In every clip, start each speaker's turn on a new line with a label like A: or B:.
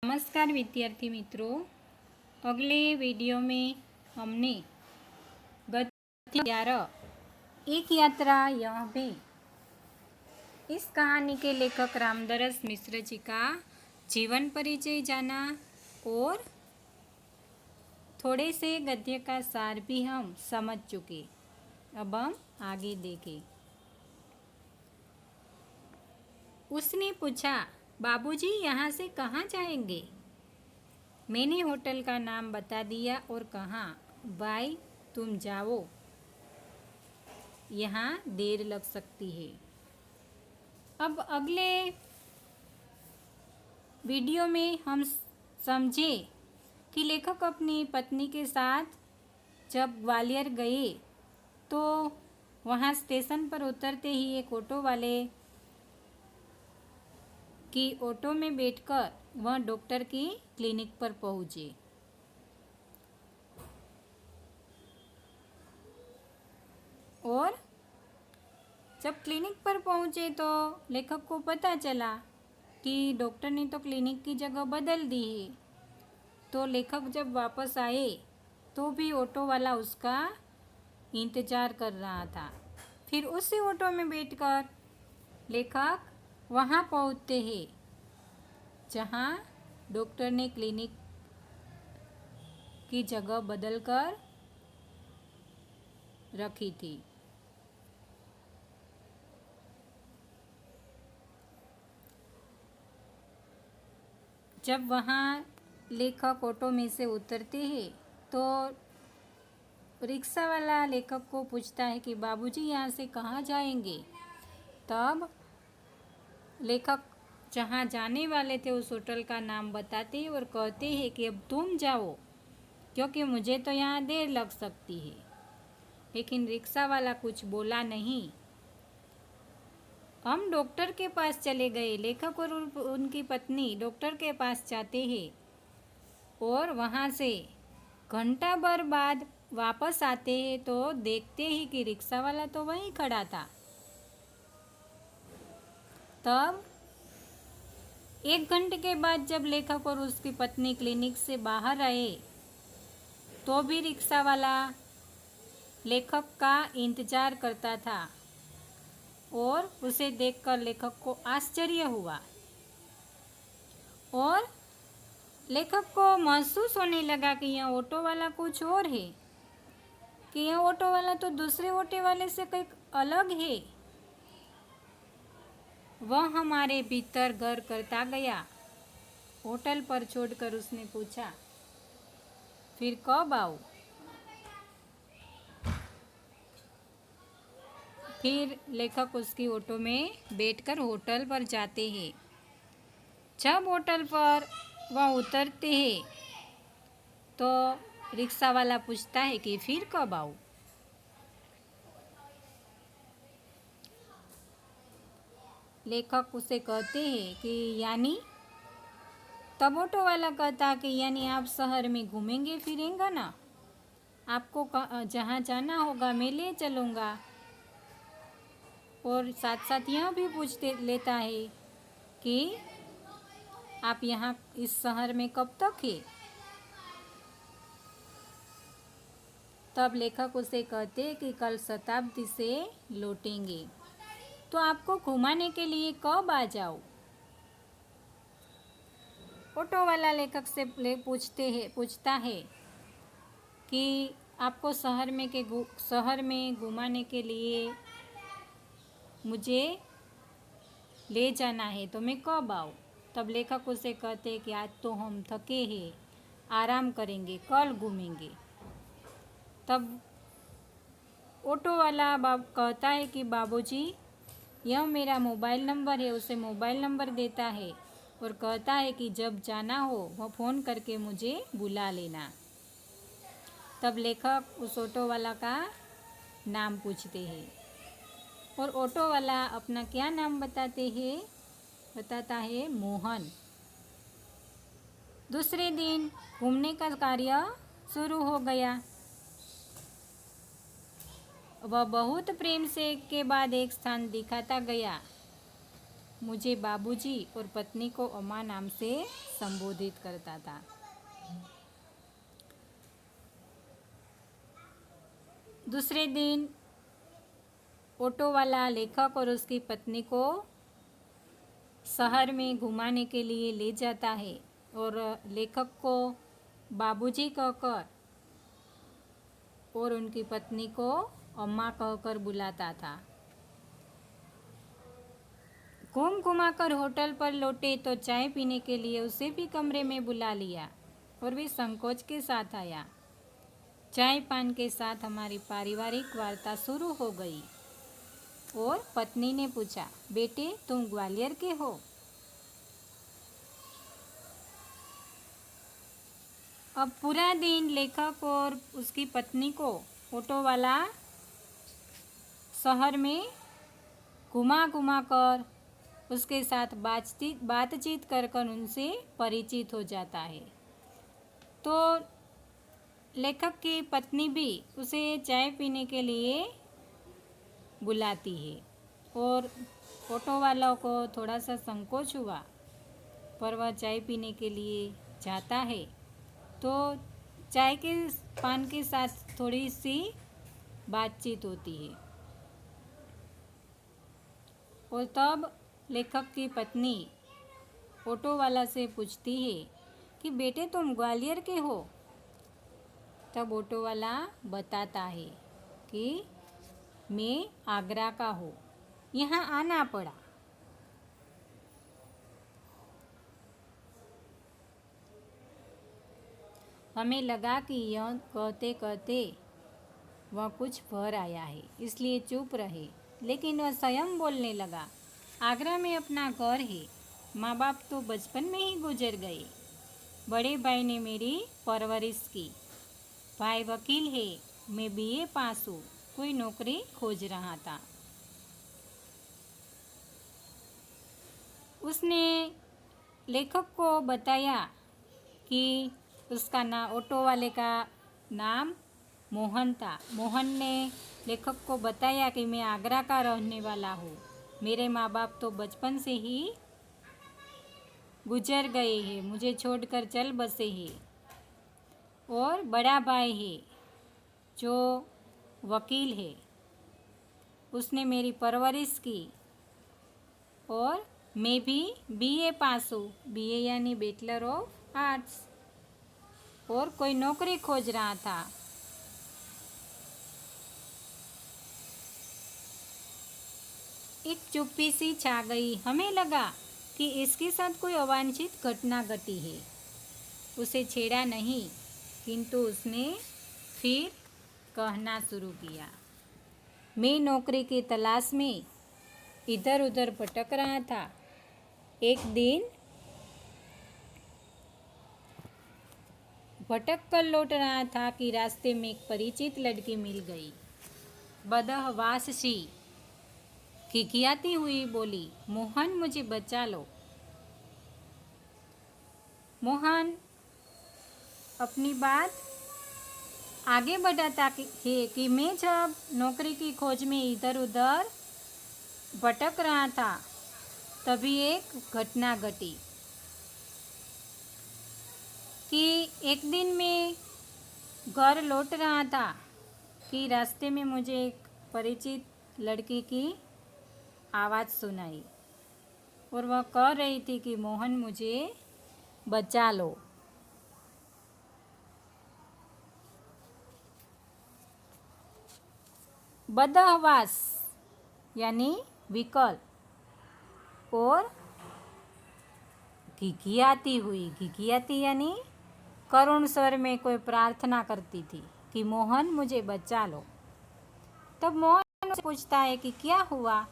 A: नमस्कार विद्यार्थी मित्रों, अगले वीडियो में हमने गद्य 11 एक यात्रा यह भी इस कहानी के लेखक रामदरस मिश्र जी का जीवन परिचय जाना और थोड़े से गद्य का सार भी हम समझ चुके। अब हम आगे देखें। उसने पूछा, बाबूजी यहाँ से कहाँ जाएंगे? मैंने होटल का नाम बता दिया और कहा, भाई तुम जाओ, यहाँ देर लग सकती है। अब अगले वीडियो में हम समझे कि लेखक अपनी पत्नी के साथ जब ग्वालियर गए तो वहाँ स्टेशन पर उतरते ही एक ऑटो वाले कि ऑटो में बैठकर वह डॉक्टर की क्लिनिक पर पहुँचे। और जब क्लिनिक पर पहुँचे तो लेखक को पता चला कि डॉक्टर ने तो क्लिनिक की जगह बदल दी है। तो लेखक जब वापस आए तो भी ऑटो वाला उसका इंतज़ार कर रहा था। फिर उसी ऑटो में बैठकर लेखक वहाँ पहुँचते हैं जहाँ डॉक्टर ने क्लिनिक की जगह बदल कर रखी थी। जब वहाँ लेखक ऑटो में से उतरते हैं तो रिक्शा वाला लेखक को पूछता है कि बाबूजी यहाँ से कहाँ जाएंगे? तब लेखक जहाँ जाने वाले थे उस होटल का नाम बताते हैं और कहते हैं कि अब तुम जाओ, क्योंकि मुझे तो यहाँ देर लग सकती है। लेकिन रिक्शा वाला कुछ बोला नहीं। हम डॉक्टर के पास चले गए। लेखक और उनकी पत्नी डॉक्टर के पास जाते हैं और वहाँ से घंटा भर बाद वापस आते हैं तो देखते हैं कि रिक्शा वाला तो वहीं खड़ा था। तब 1 घंटे के बाद जब लेखक और उसकी पत्नी क्लिनिक से बाहर आए तो भी रिक्शा वाला लेखक का इंतज़ार करता था और उसे देखकर लेखक को आश्चर्य हुआ और लेखक को महसूस होने लगा कि यह ऑटो वाला कुछ और है, कि यह ऑटो वाला तो दूसरे ऑटो वाले से कहीं अलग है। वह हमारे भीतर घर करता गया। होटल पर छोड़कर उसने पूछा, फिर कब आऊँ? फिर लेखक उसकी ऑटो में बैठकर होटल पर जाते हैं। जब होटल पर वह उतरते हैं तो रिक्शा वाला पूछता है कि फिर कब आऊँ? लेखक उसे कहते हैं कि यानी? तब ऑटो वाला कहता कि यानी आप शहर में घूमेंगे फिरेंगे ना, आपको जहाँ जाना होगा मैं ले चलूँगा। और साथ साथ यह भी पूछते लेता है कि आप यहाँ इस शहर में कब तक है? तब लेखक उसे कहते हैं कि कल शताब्दी से लौटेंगे, तो आपको घुमाने के लिए कब आ जाऊँ? ऑटो वाला लेखक से पूछता है कि आपको शहर में घुमाने के लिए मुझे ले जाना है तो मैं कब आऊँ? तब लेखक उसे कहते हैं कि आज तो हम थके हैं, आराम करेंगे, कल घूमेंगे। तब ऑटो वाला कहता है कि बाबूजी यह मेरा मोबाइल नंबर है। उसे मोबाइल नंबर देता है और कहता है कि जब जाना हो वह फ़ोन करके मुझे बुला लेना। तब लेखक उस ऑटो वाला का नाम पूछते हैं और ऑटो वाला अपना क्या नाम बताता है मोहन। दूसरे दिन घूमने का कार्य शुरू हो गया। वह बहुत प्रेम से एक के बाद एक स्थान दिखाता गया। मुझे बाबूजी और पत्नी को अम्मा नाम से संबोधित करता था। दूसरे दिन ऑटो वाला लेखक और उसकी पत्नी को शहर में घुमाने के लिए ले जाता है और लेखक को बाबूजी कहकर और उनकी पत्नी को अम्मा कहकर बुलाता था। घूमाकर होटल पर लौटे तो चाय पीने के लिए उसे भी कमरे में बुला लिया और वे संकोच के साथ आया। चाय पान के साथ हमारी पारिवारिक वार्ता शुरू हो गई और पत्नी ने पूछा, बेटे तुम ग्वालियर के हो? अब पूरा दिन लेखक और उसकी पत्नी को ऑटो वाला शहर में घुमा कर उसके साथ बातचीत कर उनसे परिचित हो जाता है। तो लेखक की पत्नी भी उसे चाय पीने के लिए बुलाती है और ऑटो वालों को थोड़ा सा संकोच हुआ, पर वह चाय पीने के लिए जाता है। तो चाय के पान के साथ थोड़ी सी बातचीत होती है और तब लेखक की पत्नी ऑटो वाला से पूछती है कि बेटे तुम ग्वालियर के हो? तब ऑटो वाला बताता है कि मैं आगरा का हूँ, यहाँ आना पड़ा। हमें लगा कि यह कहते कहते वह कुछ भर आया है, इसलिए चुप रहे, लेकिन वह स्वयं बोलने लगा, आगरा में अपना घर है, माँ बाप तो बचपन में ही गुजर गए। बड़े भाई ने मेरी परवरिश की, भाई वकील है, मैं बीए पास हूँ, कोई नौकरी खोज रहा था। उसने लेखक को बताया कि उसका ऑटो वाले का नाम मोहन था। मोहन ने लेखक को बताया कि मैं आगरा का रहने वाला हूँ, मेरे माँ बाप तो बचपन से ही गुजर गए हैं, मुझे छोड़कर चल बसे हैं, और बड़ा भाई है जो वकील है, उसने मेरी परवरिश की और मैं भी बीए पास हूँ, बीए यानी बैचलर ऑफ आर्ट्स, और कोई नौकरी खोज रहा था। एक चुप्पी सी छा गई। हमें लगा कि इसके साथ कोई अवांछित घटना घटी है। उसे छेड़ा नहीं, किंतु उसने फिर कहना शुरू किया, मैं नौकरी की तलाश में इधर उधर भटक रहा था। एक दिन भटक कर लौट रहा था कि रास्ते में एक परिचित लड़की मिल गई। बदहवास सी खिखियाती हुई बोली, मोहन मुझे बचा लो। मोहन अपनी बात आगे बढ़ाता है कि मैं जब नौकरी की खोज में इधर उधर भटक रहा था, तभी एक घटना घटी कि एक दिन मैं घर लौट रहा था कि रास्ते में मुझे एक परिचित लड़की की आवाज़ सुनाई और वह कह रही थी कि मोहन मुझे बचा लो। बदहवास यानी विकल और घिघियाती यानी करुण स्वर में कोई प्रार्थना करती थी कि मोहन मुझे बचा लो। तब मोहन से पूछता है कि क्या हुआ?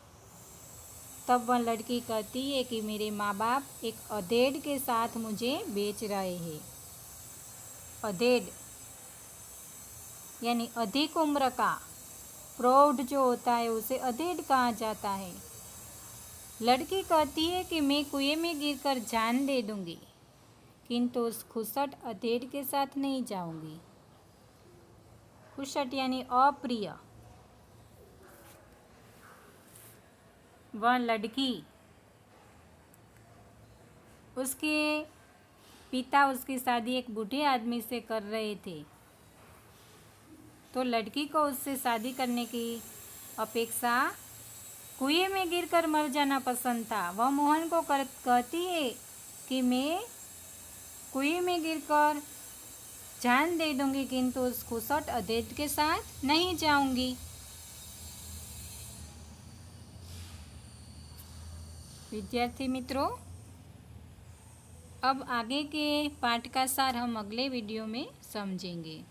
A: तब वह लड़की कहती है कि मेरे माँ बाप एक अधेड़ के साथ मुझे बेच रहे हैं। अधेड़ यानी अधिक उम्र का, प्रौढ़ जो होता है उसे अधेड़ कहा जाता है। लड़की कहती है कि मैं कुएं में गिरकर जान दे दूंगी, किंतु उस खुसट अधेड़ के साथ नहीं जाऊंगी। खुसट यानी अप्रिय। वह लड़की उसके पिता उसकी शादी एक बूढ़े आदमी से कर रहे थे, तो लड़की को उससे शादी करने की अपेक्षा कुएं में गिरकर मर जाना पसंद था। वह मोहन को कहती है कि मैं कुएं में गिरकर जान दे दूंगी, किंतु उस खुसट अधेड़ के साथ नहीं जाऊंगी। विद्यार्थी मित्रों, अब आगे के पाठ का सार हम अगले वीडियो में समझेंगे।